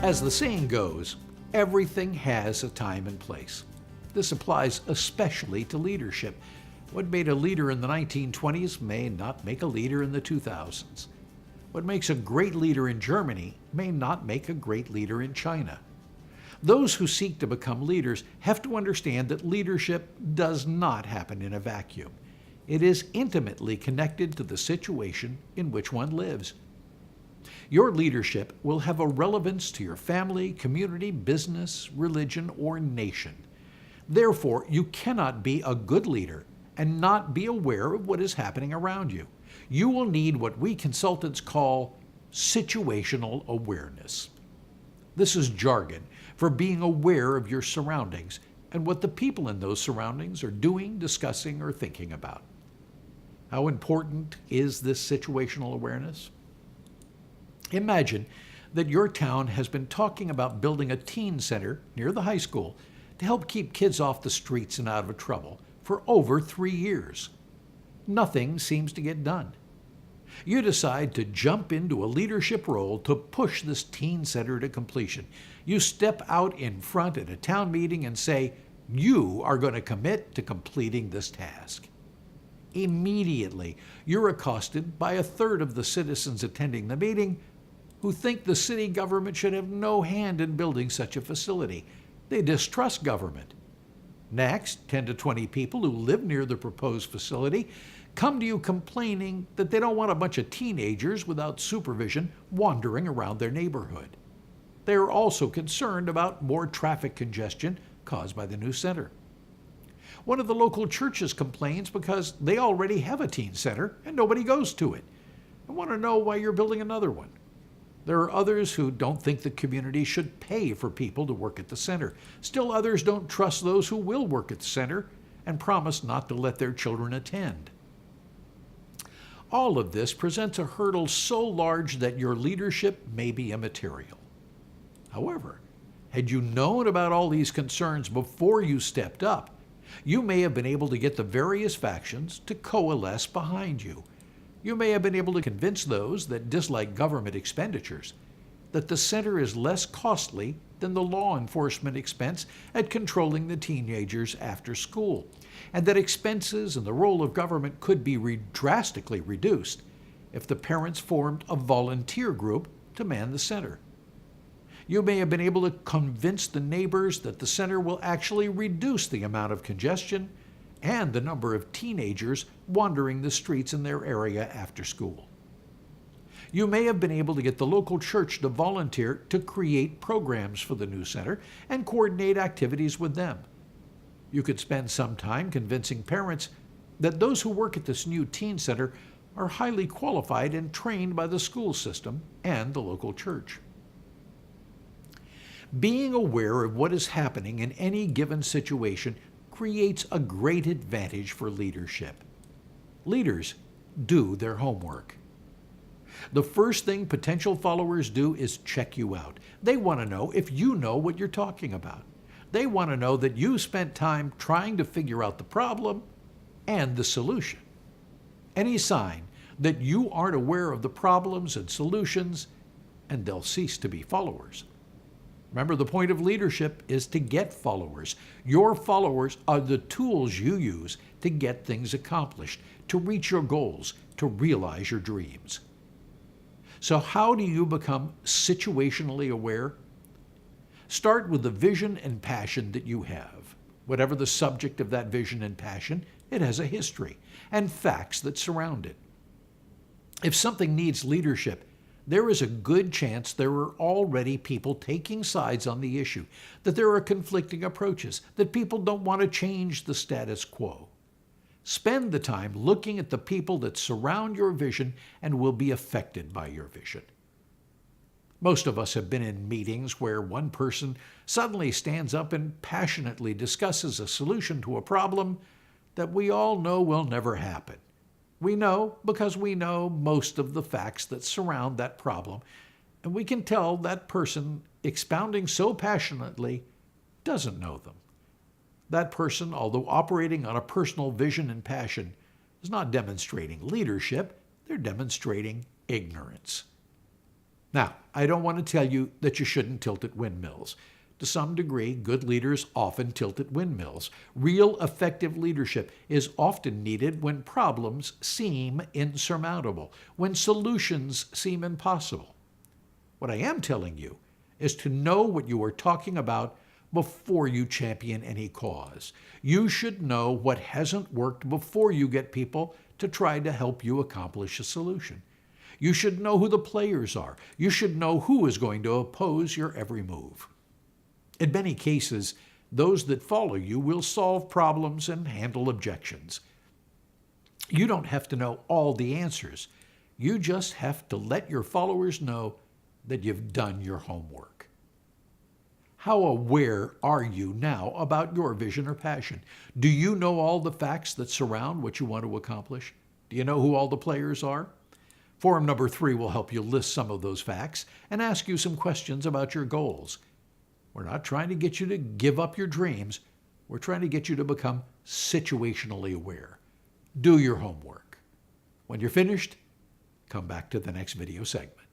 As the saying goes, everything has a time and place. This applies especially to leadership. What made a leader in the 1920s may not make a leader in the 2000s. What makes a great leader in Germany may not make a great leader in China. Those who seek to become leaders have to understand that leadership does not happen in a vacuum. It is intimately connected to the situation in which one lives. Your leadership will have a relevance to your family, community, business, religion, or nation. Therefore, you cannot be a good leader and not be aware of what is happening around you. You will need what we consultants call situational awareness. This is jargon for being aware of your surroundings and what the people in those surroundings are doing, discussing, or thinking about. How important is this situational awareness? Imagine that your town has been talking about building a teen center near the high school to help keep kids off the streets and out of trouble for over 3 years. Nothing seems to get done. You decide to jump into a leadership role to push this teen center to completion. You step out in front at a town meeting and say, you are going to commit to completing this task. Immediately, you're accosted by a third of the citizens attending the meeting who think the city government should have no hand in building such a facility. They distrust government. Next, 10 to 20 people who live near the proposed facility come to you complaining that they don't want a bunch of teenagers without supervision wandering around their neighborhood. They are also concerned about more traffic congestion caused by the new center. One of the local churches complains because they already have a teen center and nobody goes to it. I want to know why you're building another one. There are others who don't think the community should pay for people to work at the center. Still others don't trust those who will work at the center and promise not to let their children attend. All of this presents a hurdle so large that your leadership may be immaterial. However, had you known about all these concerns before you stepped up, you may have been able to get the various factions to coalesce behind you. You may have been able to convince those that dislike government expenditures that the center is less costly than the law enforcement expense at controlling the teenagers after school, and that expenses and the role of government could be drastically reduced if the parents formed a volunteer group to man the center. You may have been able to convince the neighbors that the center will actually reduce the amount of congestion and the number of teenagers wandering the streets in their area after school. You may have been able to get the local church to volunteer to create programs for the new center and coordinate activities with them. You could spend some time convincing parents that those who work at this new teen center are highly qualified and trained by the school system and the local church. Being aware of what is happening in any given situation creates a great advantage for leadership. Leaders do their homework. The first thing potential followers do is check you out. They want to know if you know what you're talking about. They want to know that you spent time trying to figure out the problem and the solution. Any sign that you aren't aware of the problems and solutions, and they'll cease to be followers. Remember, the point of leadership is to get followers. Your followers are the tools you use to get things accomplished, to reach your goals, to realize your dreams. So how do you become situationally aware? Start with the vision and passion that you have. Whatever the subject of that vision and passion, it has a history and facts that surround it. If something needs leadership, there is a good chance there are already people taking sides on the issue, that there are conflicting approaches, that people don't want to change the status quo. Spend the time looking at the people that surround your vision and will be affected by your vision. Most of us have been in meetings where one person suddenly stands up and passionately discusses a solution to a problem that we all know will never happen. We know because we know most of the facts that surround that problem, and we can tell that person expounding so passionately doesn't know them. That person, although operating on a personal vision and passion, is not demonstrating leadership, they're demonstrating ignorance. Now, I don't want to tell you that you shouldn't tilt at windmills. To some degree, good leaders often tilt at windmills. Real effective leadership is often needed when problems seem insurmountable, when solutions seem impossible. What I am telling you is to know what you are talking about before you champion any cause. You should know what hasn't worked before you get people to try to help you accomplish a solution. You should know who the players are. You should know who is going to oppose your every move. In many cases, those that follow you will solve problems and handle objections. You don't have to know all the answers. You just have to let your followers know that you've done your homework. How aware are you now about your vision or passion? Do you know all the facts that surround what you want to accomplish? Do you know who all the players are? Forum number 3 will help you list some of those facts and ask you some questions about your goals. We're not trying to get you to give up your dreams. We're trying to get you to become situationally aware. Do your homework. When you're finished, come back to the next video segment.